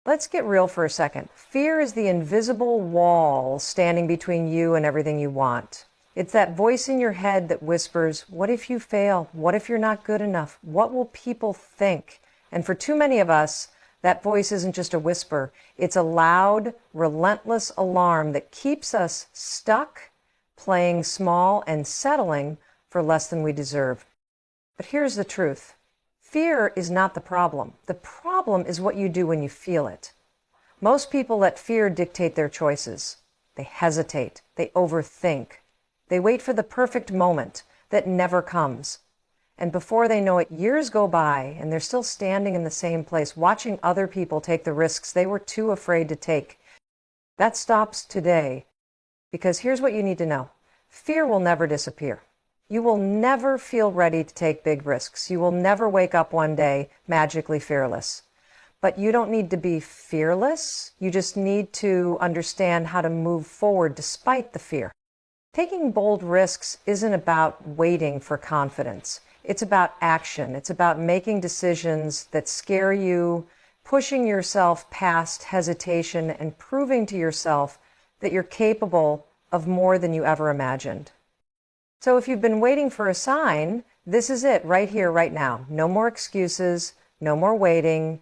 Let's get real for a second. Fear is the invisible wall standing between you and everything you want. It's that voice in your head that whispers, what if you fail? What if you're not good enough? What will people think? And for too many of us, that voice isn't just a whisper. It's a loud, relentless alarm that keeps us stuck, playing small and settling for less than we deserve. But here's the truth. Fear is not the problem. The problem is what you do when you feel it. Most people let fear dictate their choices. They hesitate. They overthink. They wait for the perfect moment that never comes. And before they know it, years go by and they're still standing in the same place, watching other people take the risks they were too afraid to take. That stops today, because here's what you need to know. Fear will never disappear. You will never feel ready to take big risks. You will never wake up one day magically fearless. But you don't need to be fearless. You just need to understand how to move forward despite the fear. Taking bold risks isn't about waiting for confidence. It's about action. It's about making decisions that scare you, pushing yourself past hesitation, and proving to yourself that you're capable of more than you ever imagined. So if you've been waiting for a sign, this is it right here, right now. No more excuses, no more waiting.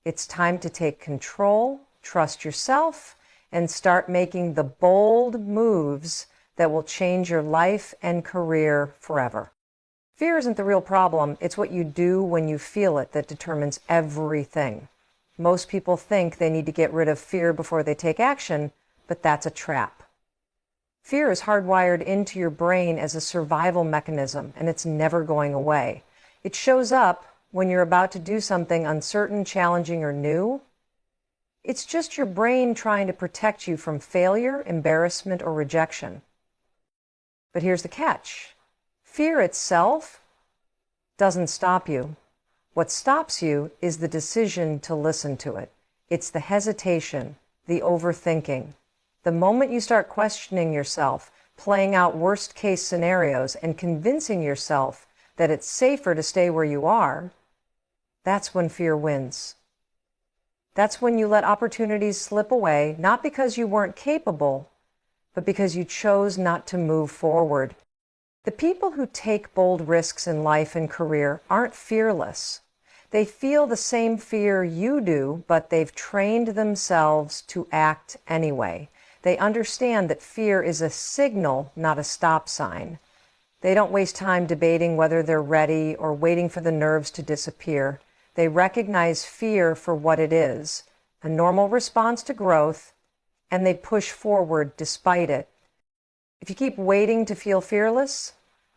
It's time to take control, trust yourself, and start making the bold moves that will change your life and career forever. Fear isn't the real problem. It's what you do when you feel it that determines everything. Most people think they need to get rid of fear before they take action, but that's a trap. Fear is hardwired into your brain as a survival mechanism, and it's never going away. It shows up when you're about to do something uncertain, challenging, or new. It's just your brain trying to protect you from failure, embarrassment, or rejection. But here's the catch. Fear itself doesn't stop you. What stops you is the decision to listen to it. It's the hesitation, the overthinking. The moment you start questioning yourself, playing out worst-case scenarios, and convincing yourself that it's safer to stay where you are, that's when fear wins. That's when you let opportunities slip away, not because you weren't capable, but because you chose not to move forward. The people who take bold risks in life and career aren't fearless. They feel the same fear you do, but they've trained themselves to act anyway. They understand that fear is a signal, not a stop sign. They don't waste time debating whether they're ready or waiting for the nerves to disappear. They recognize fear for what it is, a normal response to growth, and they push forward despite it. If you keep waiting to feel fearless,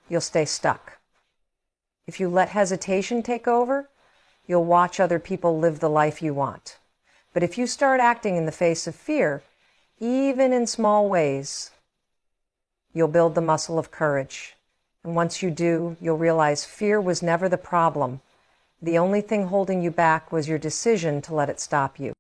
you'll stay stuck. If you let hesitation take over, you'll watch other people live the life you want. But if you start acting in the face of fear, even in small ways, you'll build the muscle of courage. And once you do, you'll realize fear was never the problem. The only thing holding you back was your decision to let it stop you.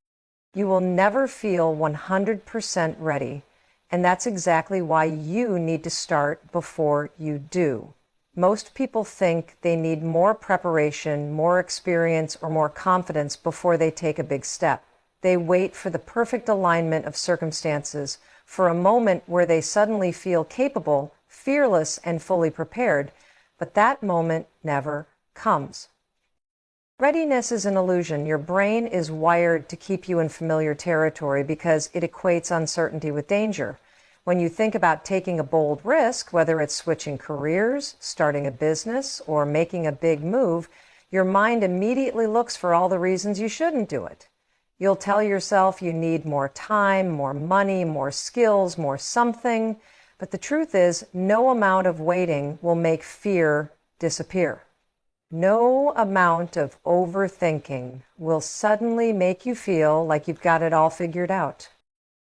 You will never feel 100% ready, and that's exactly why you need to start before you do. Most people think they need more preparation, more experience, or more confidence before they take a big step. They wait for the perfect alignment of circumstances, for a moment where they suddenly feel capable, fearless, and fully prepared, but that moment never comes. Readiness is an illusion. Your brain is wired to keep you in familiar territory because it equates uncertainty with danger. When you think about taking a bold risk, whether it's switching careers, starting a business, or making a big move, your mind immediately looks for all the reasons you shouldn't do it. You'll tell yourself you need more time, more money, more skills, more something. But the truth is, no amount of waiting will make fear disappear. No amount of overthinking will suddenly make you feel like you've got it all figured out.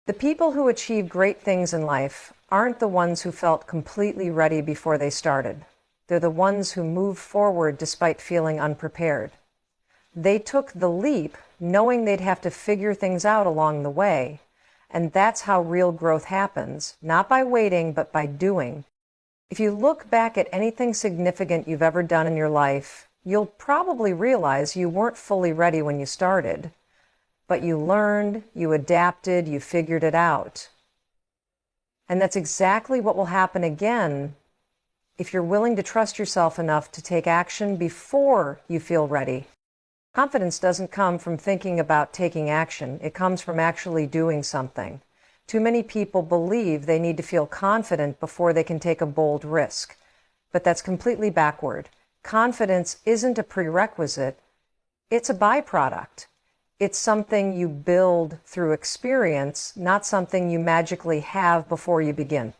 The people who achieve great things in life aren't the ones who felt completely ready before they started. They're the ones who moved forward despite feeling unprepared. They took the leap knowing they'd have to figure things out along the way. And that's how real growth happens, not by waiting, but by doing. If you look back at anything significant you've ever done in your life, you'll probably realize you weren't fully ready when you started. but you learned, you adapted, you figured it out. And that's exactly what will happen again if you're willing to trust yourself enough to take action before you feel ready. Confidence doesn't come from thinking about taking action. It comes from actually doing something. Too many people believe they need to feel confident before they can take a bold risk. But that's completely backward. Confidence isn't a prerequisite. It's a byproduct. It's something you build through experience, not something you magically have before you begin.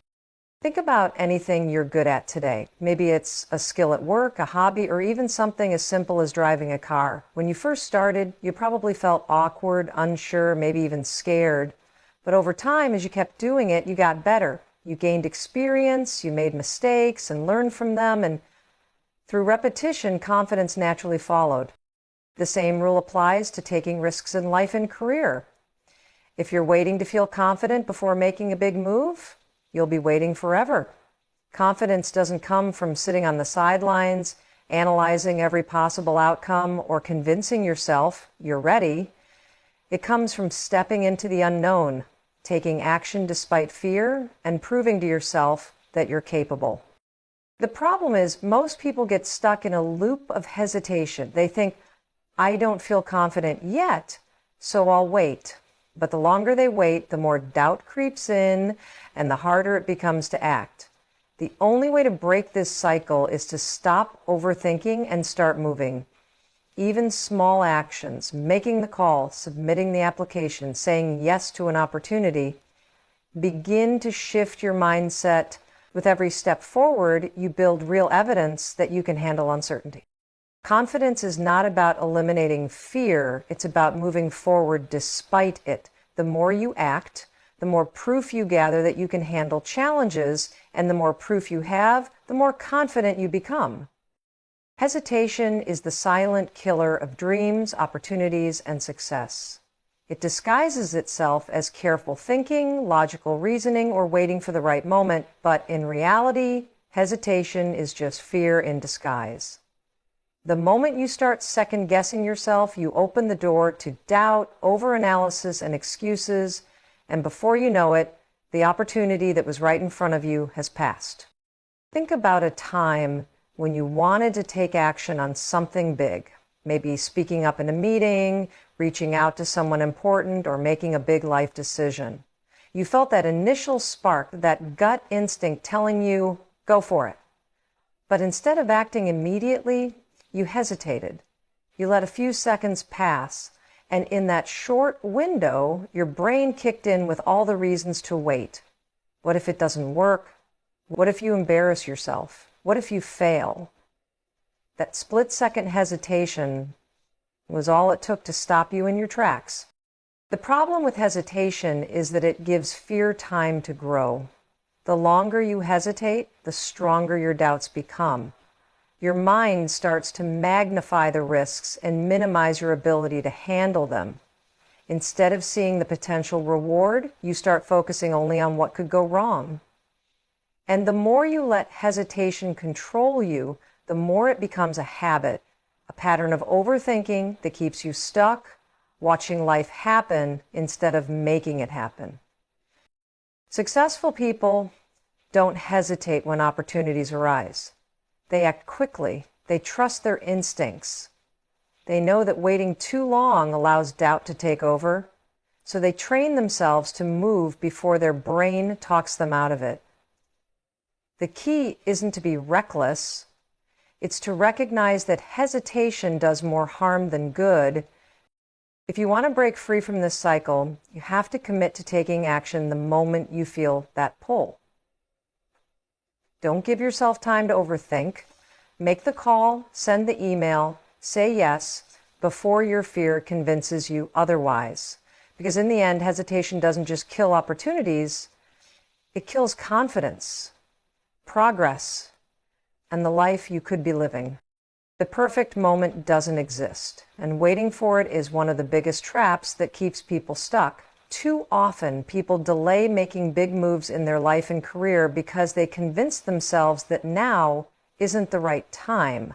Think about anything you're good at today. Maybe it's a skill at work, a hobby, or even something as simple as driving a car. When you first started, you probably felt awkward, unsure, maybe even scared. But over time, as you kept doing it, you got better. You gained experience, you made mistakes and learned from them, and through repetition, confidence naturally followed. The same rule applies to taking risks in life and career. If you're waiting to feel confident before making a big move, you'll be waiting forever. Confidence doesn't come from sitting on the sidelines, analyzing every possible outcome, or convincing yourself you're ready. It comes from stepping into the unknown, taking action despite fear, and proving to yourself that you're capable. The problem is most people get stuck in a loop of hesitation. They think, I don't feel confident yet, so I'll wait. But the longer they wait, the more doubt creeps in and the harder it becomes to act. The only way to break this cycle is to stop overthinking and start moving. Even small actions, making the call, submitting the application, saying yes to an opportunity, begin to shift your mindset. With every step forward, you build real evidence that you can handle uncertainty. Confidence is not about eliminating fear, it's about moving forward despite it. The more you act, the more proof you gather that you can handle challenges, and the more proof you have, the more confident you become. Hesitation is the silent killer of dreams, opportunities, and success. It disguises itself as careful thinking, logical reasoning, or waiting for the right moment, but in reality, hesitation is just fear in disguise. The moment you start second-guessing yourself, you open the door to doubt, overanalysis, and excuses, and before you know it, the opportunity that was right in front of you has passed. Think about a time when you wanted to take action on something big, maybe speaking up in a meeting, reaching out to someone important, or making a big life decision. You felt that initial spark, that gut instinct telling you, go for it. But instead of acting immediately, you hesitated. You let a few seconds pass, and in that short window, your brain kicked in with all the reasons to wait. What if it doesn't work? What if you embarrass yourself? What if you fail? That split-second hesitation was all it took to stop you in your tracks. The problem with hesitation is that it gives fear time to grow. The longer you hesitate, the stronger your doubts become. Your mind starts to magnify the risks and minimize your ability to handle them. Instead of seeing the potential reward, you start focusing only on what could go wrong. And the more you let hesitation control you, the more it becomes a habit, a pattern of overthinking that keeps you stuck, watching life happen instead of making it happen. Successful people don't hesitate when opportunities arise. They act quickly. They trust their instincts. They know that waiting too long allows doubt to take over, so they train themselves to move before their brain talks them out of it. The key isn't to be reckless. It's to recognize that hesitation does more harm than good. If you want to break free from this cycle, you have to commit to taking action the moment you feel that pull. Don't give yourself time to overthink. Make the call, send the email, say yes before your fear convinces you otherwise. Because in the end, hesitation doesn't just kill opportunities, it kills confidence, progress, and the life you could be living. The perfect moment doesn't exist, and waiting for it is one of the biggest traps that keeps people stuck. Too often, people delay making big moves in their life and career because they convince themselves that now isn't the right time.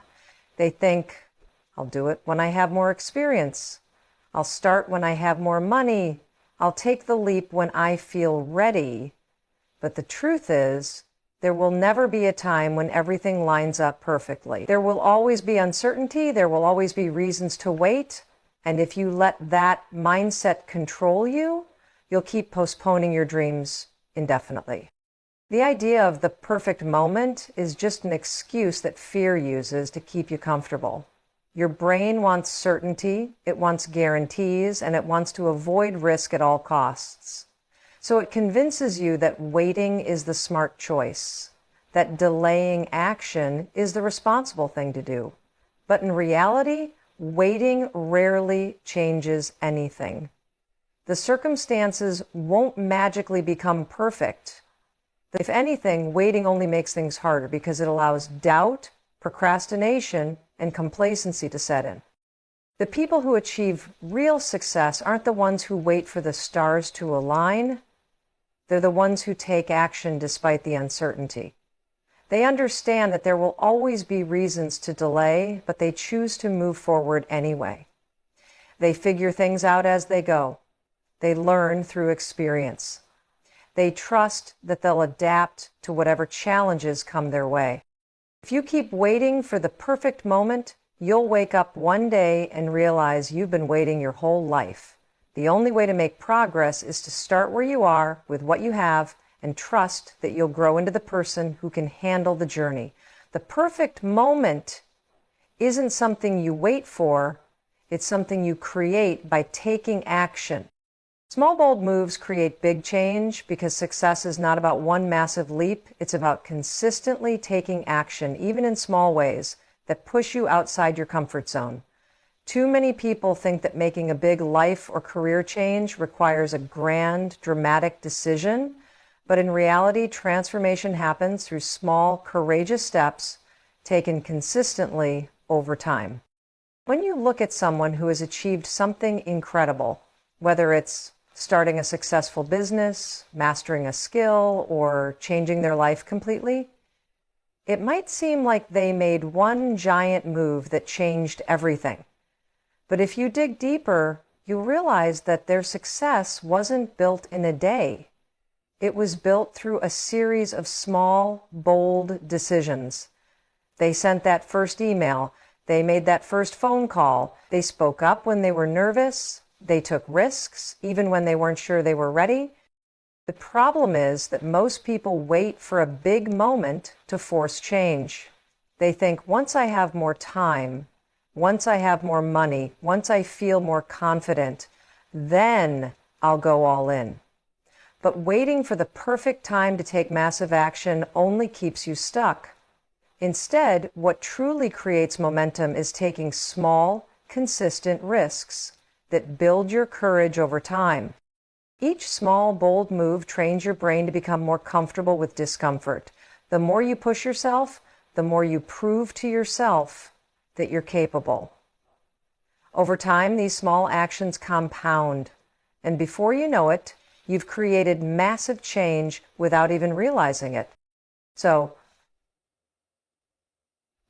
They think, I'll do it when I have more experience, I'll start when I have more money. I'll take the leap when I feel ready. But the truth is, there will never be a time when everything lines up perfectly. There will always be uncertainty. There will always be reasons to wait. And if you let that mindset control you, you'll keep postponing your dreams indefinitely. The idea of the perfect moment is just an excuse that fear uses to keep you comfortable. Your brain wants certainty, it wants guarantees, and it wants to avoid risk at all costs. So it convinces you that waiting is the smart choice, that delaying action is the responsible thing to do. But in reality, waiting rarely changes anything. The circumstances won't magically become perfect. If anything, waiting only makes things harder because it allows doubt, procrastination, and complacency to set in. The people who achieve real success aren't the ones who wait for the stars to align. They're the ones who take action despite the uncertainty. They understand that there will always be reasons to delay, but they choose to move forward anyway. They figure things out as they go. They learn through experience. They trust that they'll adapt to whatever challenges come their way. If you keep waiting for the perfect moment, you'll wake up one day and realize you've been waiting your whole life. The only way to make progress is to start where you are with what you have and trust that you'll grow into the person who can handle the journey. The perfect moment isn't something you wait for, it's something you create by taking action. Small, bold moves create big change because success is not about one massive leap. It's about consistently taking action, even in small ways, that push you outside your comfort zone. Too many people think that making a big life or career change requires a grand, dramatic decision, but in reality, transformation happens through small, courageous steps taken consistently over time. When you look at someone who has achieved something incredible, whether it's starting a successful business, mastering a skill, or changing their life completely, it might seem like they made one giant move that changed everything. But if you dig deeper, you'll realize that their success wasn't built in a day. It was built through a series of small, bold decisions. They sent that first email. They made that first phone call. They spoke up when they were nervous. They took risks, even when they weren't sure they were ready. The problem is that most people wait for a big moment to force change. They think, once I have more time, once I have more money, once I feel more confident, then I'll go all in. But waiting for the perfect time to take massive action only keeps you stuck. Instead, what truly creates momentum is taking small, consistent risks that build your courage over time. Each small, bold move trains your brain to become more comfortable with discomfort. The more you push yourself, the more you prove to yourself that you're capable. Over time, these small actions compound, and before you know it, you've created massive change without even realizing it. So,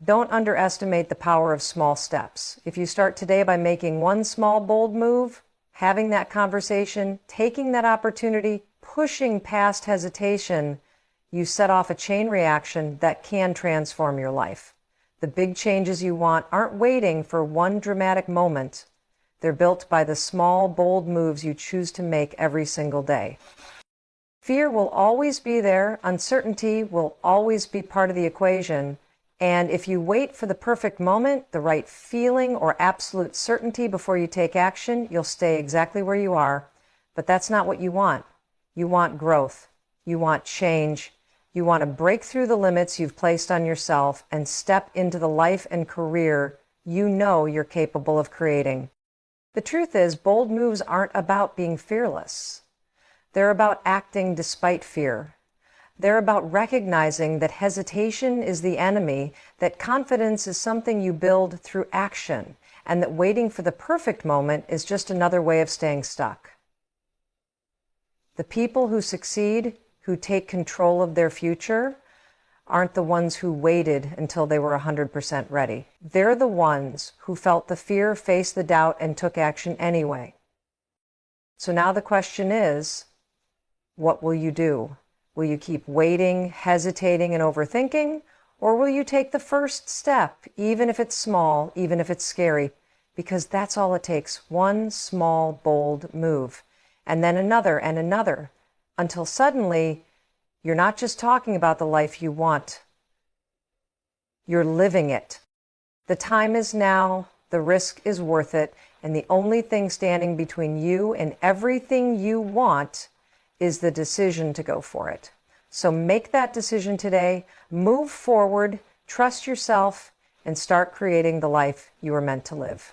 don't underestimate the power of small steps. If you start today by making one small, bold move, having that conversation, taking that opportunity, pushing past hesitation, you set off a chain reaction that can transform your life. The big changes you want aren't waiting for one dramatic moment. They're built by the small, bold moves you choose to make every single day. Fear will always be there. Uncertainty will always be part of the equation. And if you wait for the perfect moment, the right feeling or absolute certainty before you take action, you'll stay exactly where you are. But that's not what you want. You want growth. You want change. You want to break through the limits you've placed on yourself and step into the life and career you know you're capable of creating. The truth is, bold moves aren't about being fearless. They're about acting despite fear. They're about recognizing that hesitation is the enemy, that confidence is something you build through action, and that waiting for the perfect moment is just another way of staying stuck. The people who succeed, who take control of their future, aren't the ones who waited until they were 100% ready. They're the ones who felt the fear, faced the doubt, and took action anyway. So now the question is, what will you do? Will you keep waiting, hesitating, and overthinking? Or will you take the first step, even if it's small, even if it's scary? Because that's all it takes. One small, bold move. And then another and another. Until suddenly, you're not just talking about the life you want. You're living it. The time is now. The risk is worth it. And the only thing standing between you and everything you want is the decision to go for it. So make that decision today, move forward, trust yourself, and start creating the life you are meant to live.